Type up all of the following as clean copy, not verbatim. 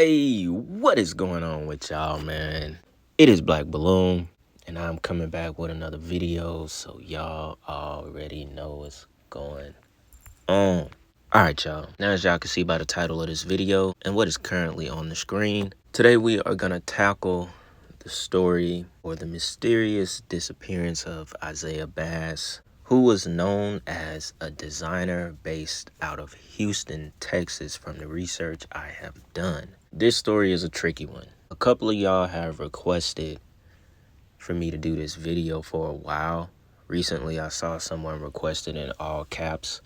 Hey, what is going on with y'all, man? It is Black Balloon, and I'm coming back with another video, so y'all already know what's going on. Alright, y'all. Now, as y'all can see by the title of this video and what is currently on the screen, today we are going to tackle the story or the mysterious disappearance of Isaiah Bass, who was known as a designer based out of Houston, Texas, from the research I have done. This story is a tricky one. A couple of y'all have requested for me to do this video for a while. Recently, I saw someone requested in all caps.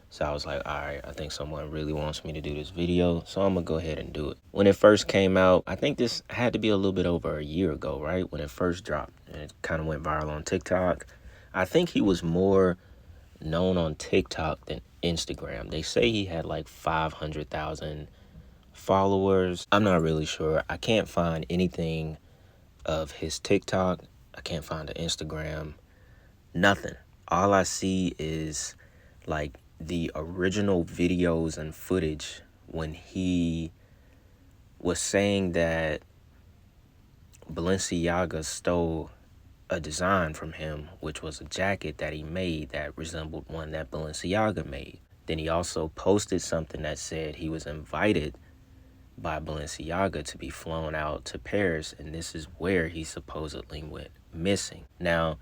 So I was like, all right, I think someone really wants me to do this video, so I'm going to go ahead and do it. When it first came out, I think this had to be a little bit over a year ago, right? When it first dropped, and it kind of went viral on TikTok. I think he was more known on TikTok than Instagram. They say he had like 500,000 followers. I'm not really sure. I can't find anything of his TikTok. I can't find an Instagram. Nothing. All I see is like the original videos and footage when he was saying that Balenciaga stole a design from him, which was a jacket that he made that resembled one that Balenciaga made. Then he also posted something that said he was invited by Balenciaga to be flown out to Paris, and this is where he supposedly went missing. Now,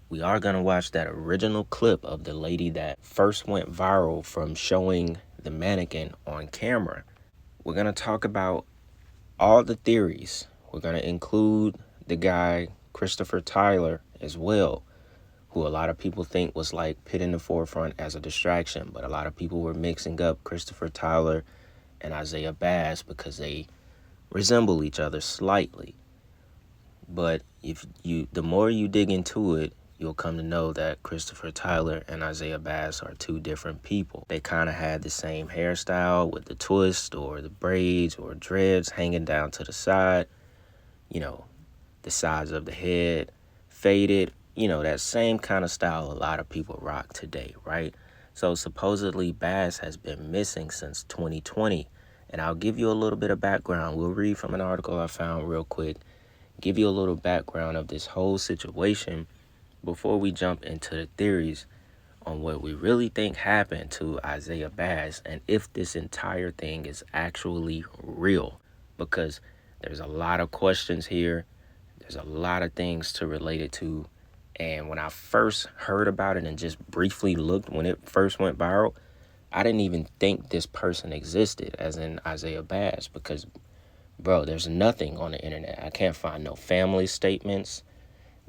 we are going to watch that original clip of the lady that first went viral from showing the mannequin on camera. We're going to talk about all the theories. We're going to include the guy, Christopher Tyler, as well, who a lot of people think was like put in the forefront as a distraction, but a lot of people were mixing up Christopher Tyler and Isaiah Bass because they resemble each other slightly. But the more you dig into it, you'll come to know that Christopher Tyler and Isaiah Bass are two different people. They kind of had the same hairstyle with the twist or the braids or dreads hanging down to the side. You know, the sides of the head faded. You know, that same kind of style a lot of people rock today, right? So supposedly Bass has been missing since 2020. And I'll give you a little bit of background. We'll read from an article I found real quick. Give you a little background of this whole situation before we jump into the theories on what we really think happened to Isaiah Bass and if this entire thing is actually real. Because there's a lot of questions here. There's a lot of things to relate it to. And when I first heard about it and just briefly looked when it first went viral, I didn't even think this person existed, as in Isaiah Bass, because, bro, there's nothing on the internet. I can't find no family statements,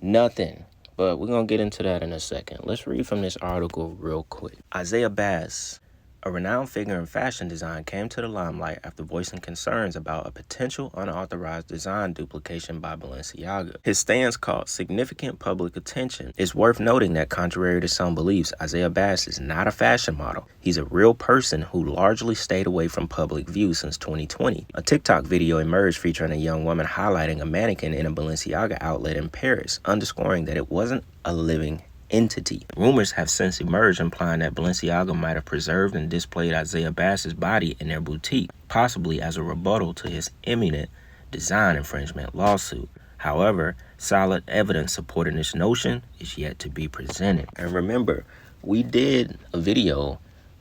nothing. But we're going to get into that in a second. Let's read from this article real quick. Isaiah Bass, a renowned figure in fashion design, came to the limelight after voicing concerns about a potential unauthorized design duplication by Balenciaga. His stance caught significant public attention. It's worth noting that contrary to some beliefs, Isaiah Bass is not a fashion model. He's a real person who largely stayed away from public view since 2020. A TikTok video emerged featuring a young woman highlighting a mannequin in a Balenciaga outlet in Paris, underscoring that it wasn't a living entity. Rumors have since emerged implying that Balenciaga might have preserved and displayed Isaiah Bass's body in their boutique, possibly as a rebuttal to his imminent design infringement lawsuit. However, solid evidence supporting this notion is yet to be presented. And remember, we did a video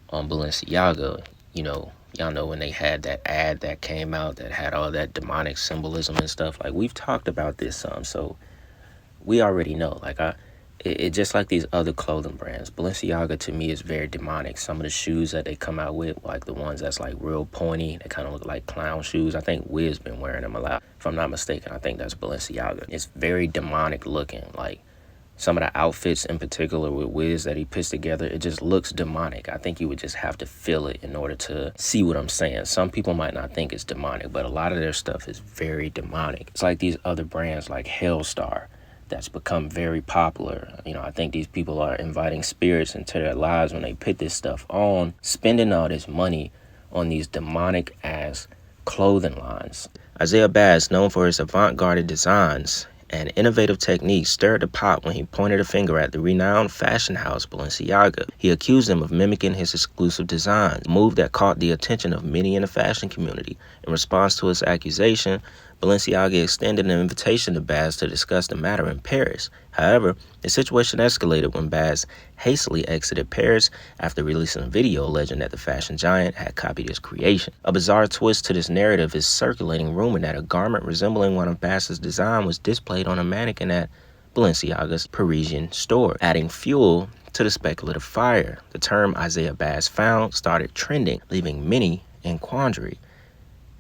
on Balenciaga, y'all know when they had that ad that came out that had all that demonic symbolism and stuff. Like, we've talked about this some, so we already know. It just like these other clothing brands. Balenciaga to me is very demonic. Some of the shoes that they come out with, like the ones that's like real pointy, they kind of look like clown shoes. I think Wiz been wearing them a lot. If I'm not mistaken, I think that's Balenciaga. It's very demonic looking. Like some of the outfits in particular with Wiz that he puts together, it just looks demonic. I think you would just have to feel it in order to see what I'm saying. Some people might not think it's demonic, but a lot of their stuff is very demonic. It's like these other brands like Hellstar that's become very popular. I think these people are inviting spirits into their lives when they put this stuff on, spending all this money on these demonic ass clothing lines. Isaiah Bass, known for his avant-garde designs An innovative technique stirred the pot when he pointed a finger at the renowned fashion house Balenciaga. He accused them of mimicking his exclusive designs, a move that caught the attention of many in the fashion community. In response to his accusation, Balenciaga extended an invitation to Baz to discuss the matter in Paris. However, the situation escalated when Baz hastily exited Paris after releasing a video alleging that the fashion giant had copied his creation. A bizarre twist to this narrative is circulating rumor that a garment resembling one of Baz's design was displayed on a mannequin at Balenciaga's Parisian store, adding fuel to the speculative fire. The term Isaiah Baz found started trending, leaving many in quandary.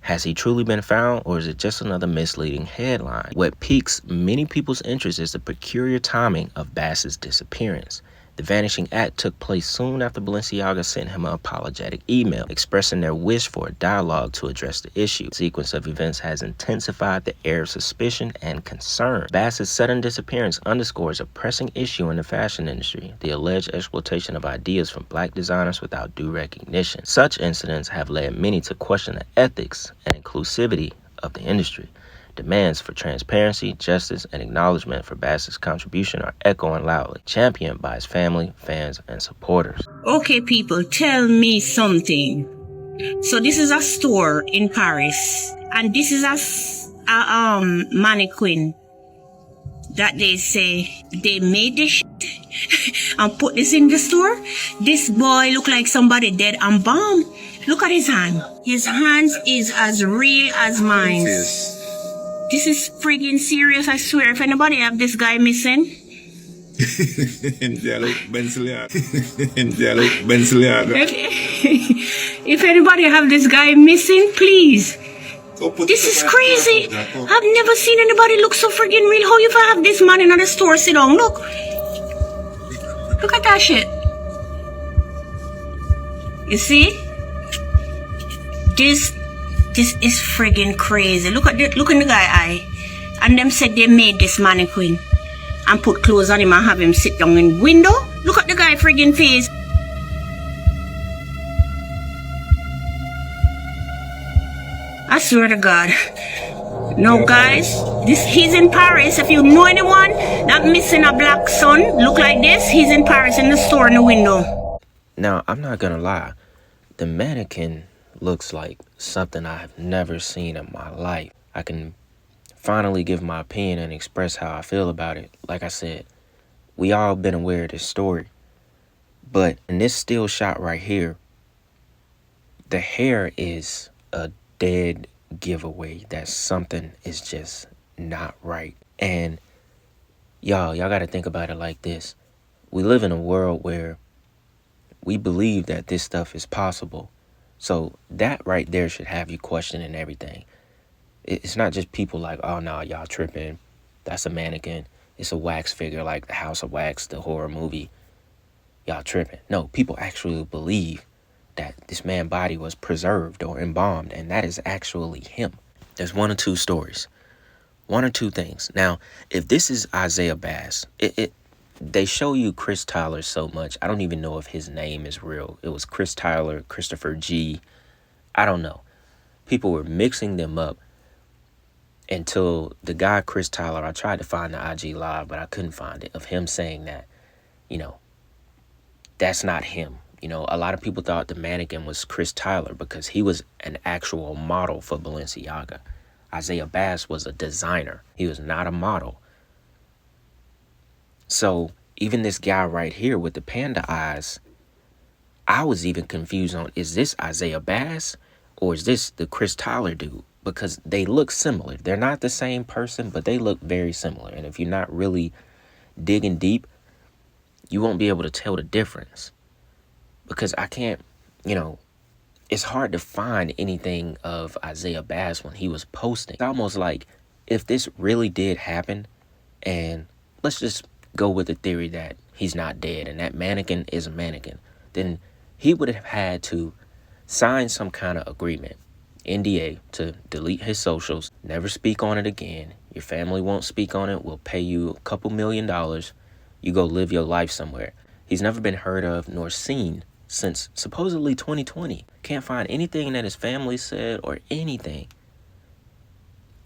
Has he truly been found, or is it just another misleading headline? What piques many people's interest is the peculiar timing of Baz's disappearance. The vanishing act took place soon after Balenciaga sent him an apologetic email expressing their wish for a dialogue to address the issue. The sequence of events has intensified the air of suspicion and concern. Baz's sudden disappearance underscores a pressing issue in the fashion industry, the alleged exploitation of ideas from black designers without due recognition. Such incidents have led many to question the ethics and inclusivity of the industry. Demands for transparency, justice, and acknowledgement for Baz's contribution are echoing loudly, championed by his family, fans, and supporters. Okay, people, tell me something. So this is a store in Paris, and this is a mannequin that they say they made this shit and put this in the store. This boy look like somebody dead and bombed. Look at his hand. His hands is as real as mine. This is friggin' serious, I swear. If anybody have this guy missing. If anybody have this guy missing, please. This is crazy. I've never seen anybody look so friggin' real. How you ever have this man in the store sit down? Look. Look at that shit. You see? This is friggin' crazy. Look in the guy eye. And them said they made this mannequin and put clothes on him and have him sit down in window. Look at the guy friggin' face. I swear to God. No, guys, he's in Paris. If you know anyone that missing a black son look like this, he's in Paris in the store in the window. Now, I'm not gonna lie. The mannequin looks like something I have never seen in my life. I can finally give my opinion and express how I feel about it. Like I said, we all been aware of this story. But in this still shot right here, the hair is a dead giveaway that something is just not right. And y'all gotta think about it like this. We live in a world where we believe that this stuff is possible. So that right there should have you questioning everything. It's not just people like, oh, no, y'all tripping. That's a mannequin. It's a wax figure like the House of Wax, the horror movie. Y'all tripping. No, people actually believe that this man's body was preserved or embalmed, and that is actually him. There's one or two stories. One or two things. Now, if this is Isaiah Baz, they show you Chris Tyler so much. I don't even know if his name is real. It was Chris Tyler, Christopher G. I don't know. People were mixing them up until the guy Chris Tyler, I tried to find the IG live, but I couldn't find it, of him saying that, that's not him. A lot of people thought the mannequin was Chris Tyler because he was an actual model for Balenciaga. Isaiah Baz was a designer. He was not a model. So even this guy right here with the panda eyes, I was even confused on, is this Isaiah Baz or is this the Chris Tyler dude? Because they look similar. They're not the same person, but they look very similar. And if you're not really digging deep, you won't be able to tell the difference. Because I can't, it's hard to find anything of Isaiah Baz when he was posting. It's almost like if this really did happen, and let's just go with the theory that he's not dead and that mannequin is a mannequin, then he would have had to sign some kind of agreement, NDA, to delete his socials, never speak on it again. Your family won't speak on it. We'll pay you a couple $1 million. You go live your life somewhere. He's never been heard of nor seen since supposedly 2020. Can't find anything that his family said or anything.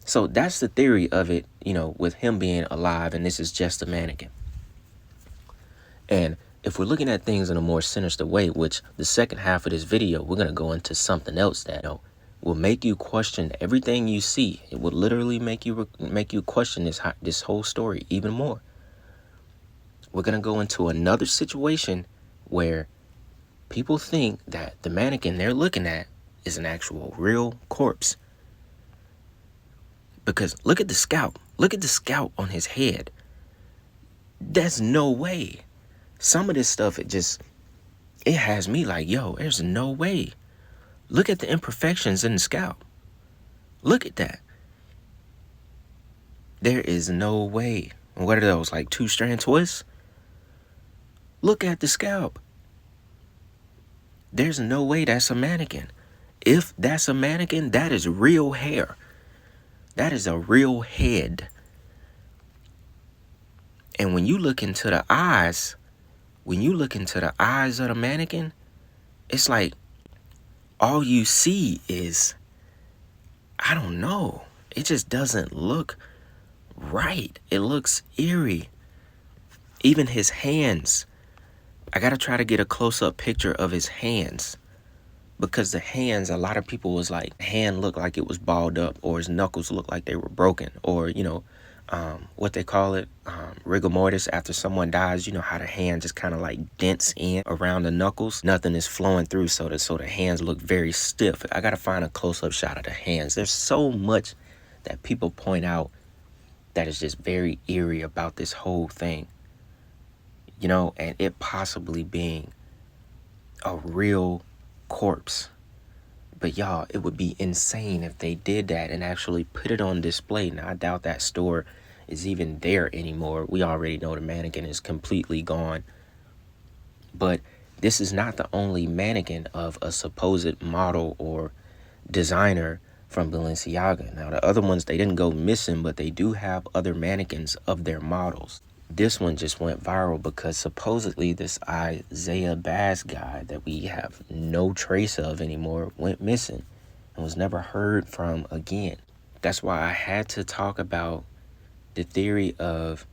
So that's the theory of it, with him being alive and this is just a mannequin. And if we're looking at things in a more sinister way, which the second half of this video, we're going to go into something else that will make you question everything you see. It will literally make you question this whole story even more. We're going to go into another situation where people think that the mannequin they're looking at is an actual real corpse. Because look at the scalp. Look at the scalp on his head. There's no way. Some of this stuff, it has me like, yo, there's no way. Look at the imperfections in the scalp. Look at that. There is no way. What are those, like 2-strand twists? Look at the scalp. There's no way that's a mannequin. If that's a mannequin, that is real hair. That is a real head. And when you look into the eyes of the mannequin, it's like all you see is, I don't know. It just doesn't look right. It looks eerie. Even his hands. I gotta try to get a close-up picture of his hands. Because the hands, a lot of people was like, hand looked like it was balled up, or his knuckles looked like they were broken, or, what they call it, rigor mortis, after someone dies, how the hand just kind of like dents in around the knuckles. Nothing is flowing through, so the hands look very stiff. I got to find a close-up shot of the hands. There's so much that people point out that is just very eerie about this whole thing, and it possibly being a real corpse. But y'all, it would be insane if they did that and actually put it on display. Now, I doubt that store is even there anymore. We already know the mannequin is completely gone. But this is not the only mannequin of a supposed model or designer from Balenciaga. Now, the other ones, they didn't go missing, but they do have other mannequins of their models. This one just went viral because supposedly this Isaiah Bass guy that we have no trace of anymore went missing and was never heard from again. That's why I had to talk about the theory of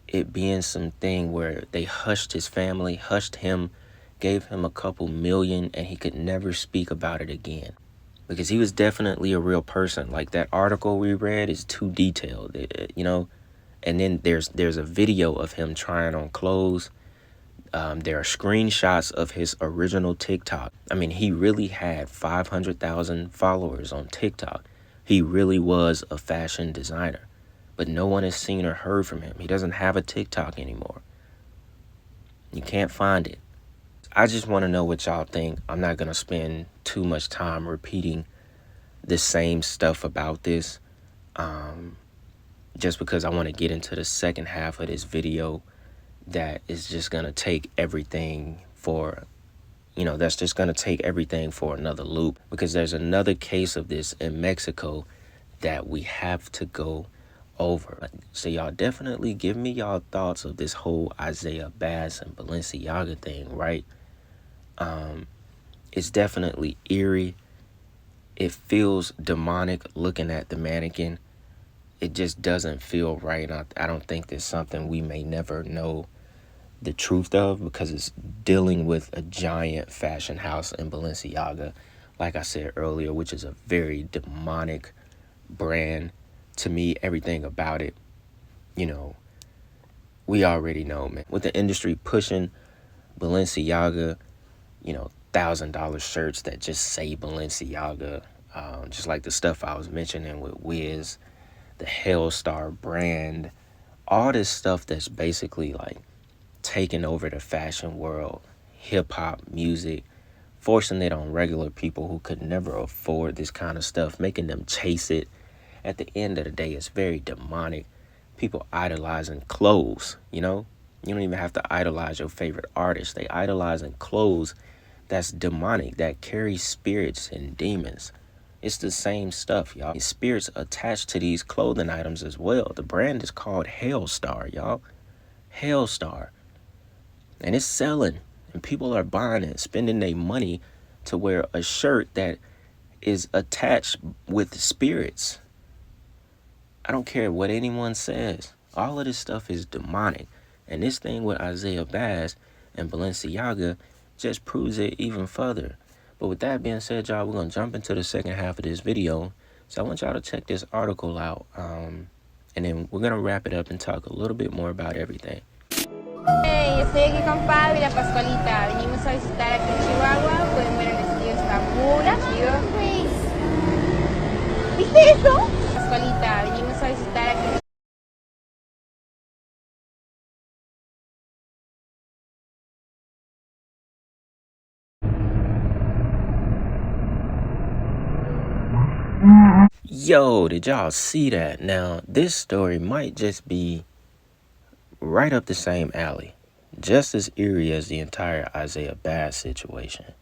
it being something where they hushed his family, hushed him, gave him a couple million, and he could never speak about it again. Because he was definitely a real person. Like that article we read is too detailed, And then there's a video of him trying on clothes. There are screenshots of his original TikTok. I mean, he really had 500,000 followers on TikTok. He really was a fashion designer. But no one has seen or heard from him. He doesn't have a TikTok anymore. You can't find it. I just want to know what y'all think. I'm not going to spend too much time repeating the same stuff about this. Just because I want to get into the second half of this video that is just going to take everything for, that's just going to take everything for another loop. Because there's another case of this in Mexico that we have to go over. So y'all definitely give me y'all thoughts of this whole Isaiah Bass and Balenciaga thing, right? It's definitely eerie. It feels demonic looking at the mannequin. It just doesn't feel right. I don't think there's something we may never know the truth of because it's dealing with a giant fashion house in Balenciaga, like I said earlier, which is a very demonic brand. To me, everything about it, we already know, man. With the industry pushing Balenciaga, $1,000 shirts that just say Balenciaga, just like the stuff I was mentioning with Wiz, the Hellstar brand, all this stuff that's basically like taking over the fashion world, hip-hop music, forcing it on regular people who could never afford this kind of stuff, making them chase it. At the end of the day, it's very demonic. People idolizing clothes, You don't even have to idolize your favorite artist. They idolizing clothes that's demonic, that carries spirits and demons. It's the same stuff, y'all. Spirits attached to these clothing items as well. The brand is called Hellstar, y'all. Hellstar. And it's selling. And people are buying it, spending their money to wear a shirt that is attached with spirits. I don't care what anyone says. All of this stuff is demonic. And this thing with Isaiah Bass and Balenciaga just proves it even further. But with that being said, y'all, we're going to jump into the second half of this video. So I want y'all to check this article out. And then we're going to wrap it up and talk a little bit more about everything. Hey, estoy aquí con Pau y la Pascualita. Venimos a visitar aquí en Chihuahua. Pueden ver el estudio, está muy chido. ¿Viste eso? Pascualita, venimos a visitar aquí. Yo, did y'all see that? Now, this story might just be right up the same alley. Just as eerie as the entire Isaiah Bass situation.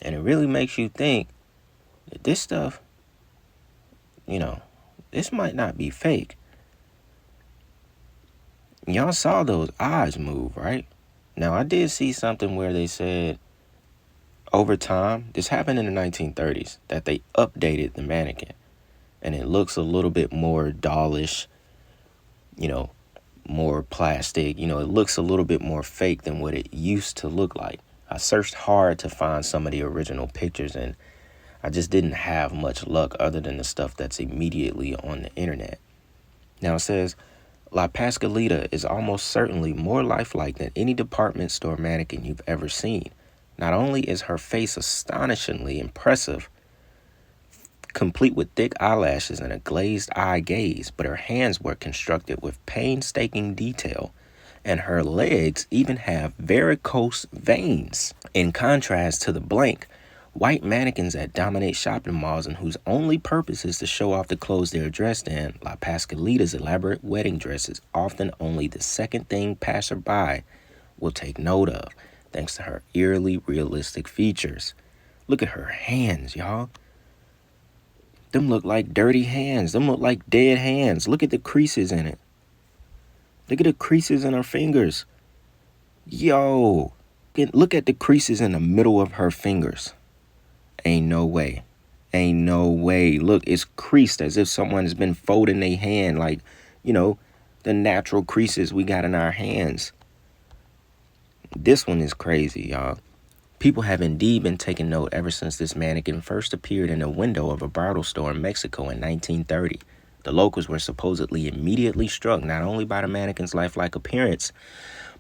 And it really makes you think that this stuff, this might not be fake. Y'all saw those eyes move, right? Now, I did see something where they said over time, this happened in the 1930s, that they updated the mannequin. And it looks a little bit more dollish, more plastic. It looks a little bit more fake than what it used to look like. I searched hard to find some of the original pictures, and I just didn't have much luck other than the stuff that's immediately on the internet. Now it says, La Pascualita is almost certainly more lifelike than any department store mannequin you've ever seen. Not only is her face astonishingly impressive, complete with thick eyelashes and a glazed eye gaze, but her hands were constructed with painstaking detail, and her legs even have varicose veins. In contrast to the blank, white mannequins that dominate shopping malls and whose only purpose is to show off the clothes they're dressed in, La Pascualita's elaborate wedding dress is often only the second thing passerby will take note of, thanks to her eerily realistic features. Look at her hands, y'all. Them look like dirty hands. Them look like dead hands. Look at the creases in it. Look at the creases in her fingers. Yo, look at the creases in the middle of her fingers. Ain't no way. Ain't no way. Look, it's creased as if someone has been folding their hand like, the natural creases we got in our hands. This one is crazy, y'all. People have indeed been taking note ever since this mannequin first appeared in a window of a bridal store in Mexico in 1930. The locals were supposedly immediately struck not only by the mannequin's lifelike appearance,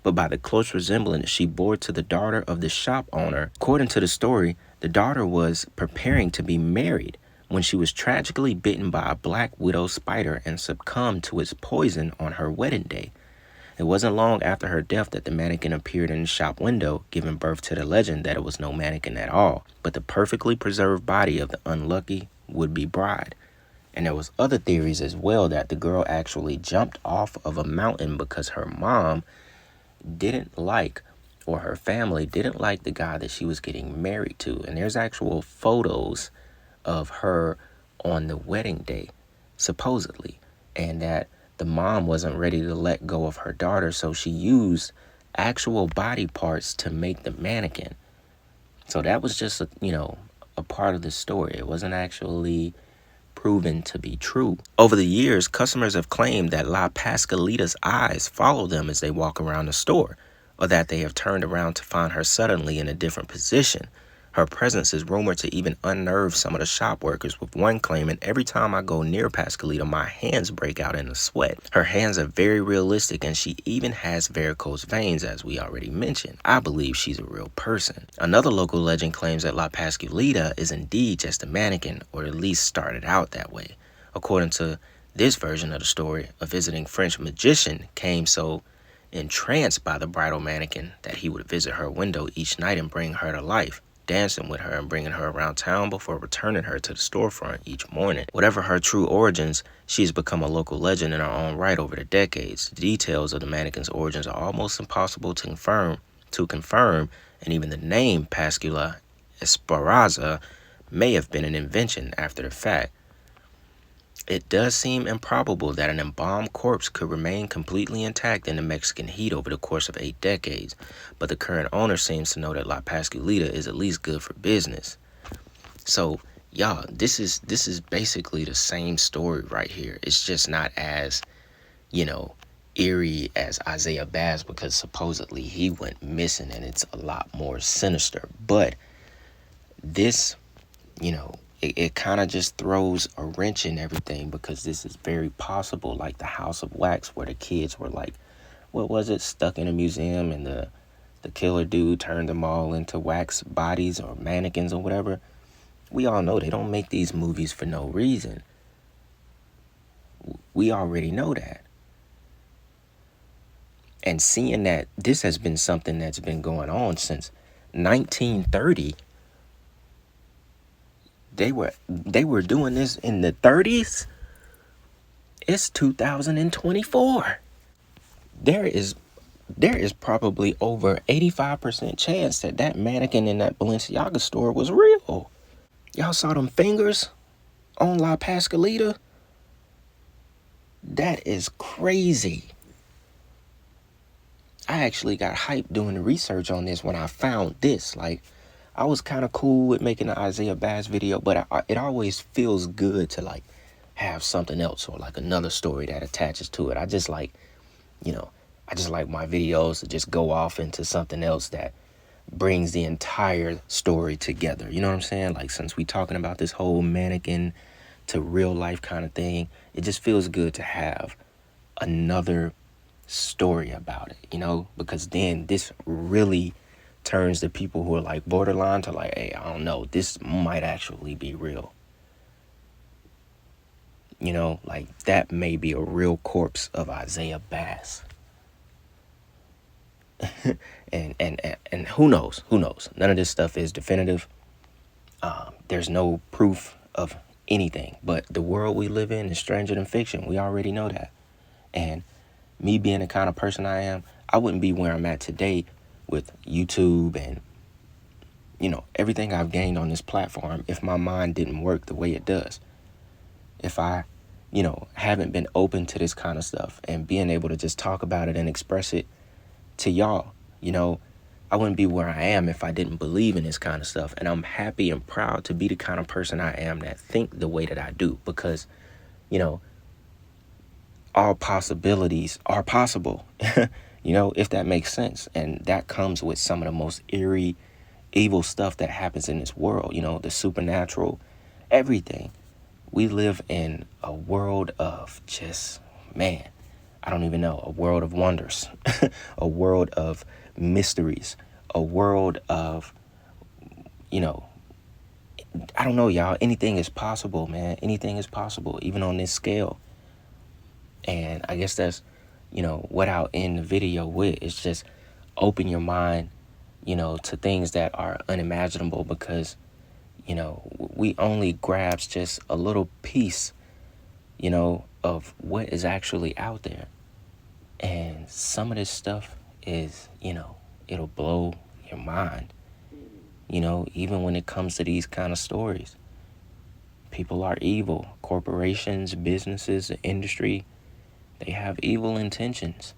but by the close resemblance she bore to the daughter of the shop owner. According to the story, the daughter was preparing to be married when she was tragically bitten by a black widow spider and succumbed to its poison on her wedding day. It wasn't long after her death that the mannequin appeared in the shop window, giving birth to the legend that it was no mannequin at all, but the perfectly preserved body of the unlucky would-be bride. And there was other theories as well that the girl actually jumped off of a mountain because her mom didn't like, or her family didn't like, the guy that she was getting married to. And there's actual photos of her on the wedding day, supposedly, and that the mom wasn't ready to let go of her daughter, so she used actual body parts to make the mannequin. So that was just a part of the story. It wasn't actually proven to be true. Over the years, customers have claimed that La Pascualita's eyes follow them as they walk around the store, or that they have turned around to find her suddenly in a different position. Her presence is rumored to even unnerve some of the shop workers, with one claiming, every time I go near Pascualita, my hands break out in a sweat. Her hands are very realistic, and she even has varicose veins, as we already mentioned. I believe she's a real person. Another local legend claims that La Pascualita is indeed just a mannequin, or at least started out that way. According to this version of the story, a visiting French magician came so entranced by the bridal mannequin that he would visit her window each night and bring her to life, dancing with her and bringing her around town before returning her to the storefront each morning. Whatever her true origins, she has become a local legend in her own right over the decades. The details of the mannequin's origins are almost impossible to confirm, and even the name Pascuala Esperanza may have been an invention after the fact. It does seem improbable that an embalmed corpse could remain completely intact in the Mexican heat over the course of 8 decades, but the current owner seems to know that La Pascualita is at least good for business. So y'all, this is basically the same story right here. It's just not as, eerie as Isaiah Bass, because supposedly he went missing and it's a lot more sinister. But this, it kind of just throws a wrench in everything, because this is very possible, like the House of Wax, where the kids were like, what was it, stuck in a museum, and the killer dude turned them all into wax bodies or mannequins or whatever. We all know they don't make these movies for no reason. We already know that. And seeing that this has been something that's been going on since 1930, they were doing this in the 30s. It's 2024. There is probably over 85% chance that mannequin in that Balenciaga store was real. Y'all saw them fingers on La Pascualita? That is crazy. I actually got hyped doing the research on this when I found this. Like, I was kind of cool with making the Isaiah Bass video, but it always feels good to, like, have something else or, like, another story that attaches to it. I just like my videos to just go off into something else that brings the entire story together. You know what I'm saying? Like, since we talking about this whole mannequin to real life kind of thing, it just feels good to have another story about it, because then this really turns the people who are like borderline to like, hey, I don't know, this might actually be real. Like, that may be a real corpse of Isaiah Bass. and who knows? None of this stuff is definitive. There's no proof of anything, but the world we live in is stranger than fiction. We already know that. And me being the kind of person I am, I wouldn't be where I'm at today with YouTube and, everything I've gained on this platform if my mind didn't work the way it does. If I, haven't been open to this kind of stuff and being able to just talk about it and express it to y'all, I wouldn't be where I am if I didn't believe in this kind of stuff. And I'm happy and proud to be the kind of person I am that think the way that I do, because, all possibilities are possible, if that makes sense. And that comes with some of the most eerie, evil stuff that happens in this world, the supernatural, everything. We live in a world of just, man, I don't even know, a world of wonders, a world of mysteries, a world of, I don't know, y'all, anything is possible, man. Anything is possible, even on this scale. And I guess that's, what I'll end the video with. It's just open your mind, to things that are unimaginable, because, we only grasp just a little piece, of what is actually out there. And some of this stuff is, it'll blow your mind, even when it comes to these kind of stories. People are evil. Corporations, businesses, the industry, they have evil intentions.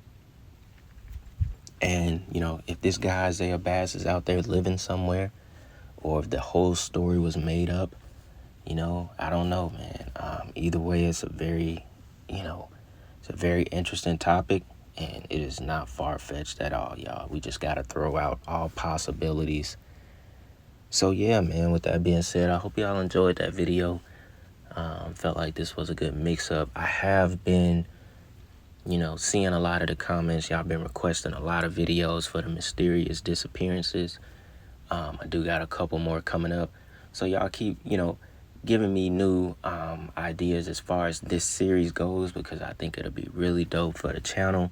And, if this guy Isaiah Bass is out there living somewhere, or if the whole story was made up, I don't know, man. Either way, it's a very interesting topic, and it is not far-fetched at all, y'all. We just got to throw out all possibilities. So, yeah, man, with that being said, I hope y'all enjoyed that video. Felt like this was a good mix-up. I have been, seeing a lot of the comments. Y'all been requesting a lot of videos for the mysterious disappearances. I do got a couple more coming up. So y'all keep, giving me new ideas as far as this series goes, because I think it'll be really dope for the channel.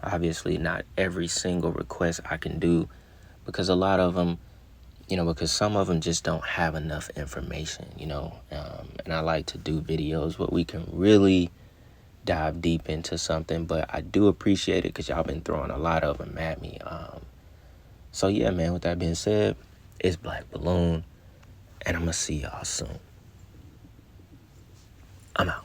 Obviously, not every single request I can do, because a lot of them, because some of them just don't have enough information, and I like to do videos where we can really dive deep into something. But I do appreciate it, because y'all been throwing a lot of them at me. So yeah, man, with that being said, it's Black Balloon, and I'm gonna see y'all soon. I'm out.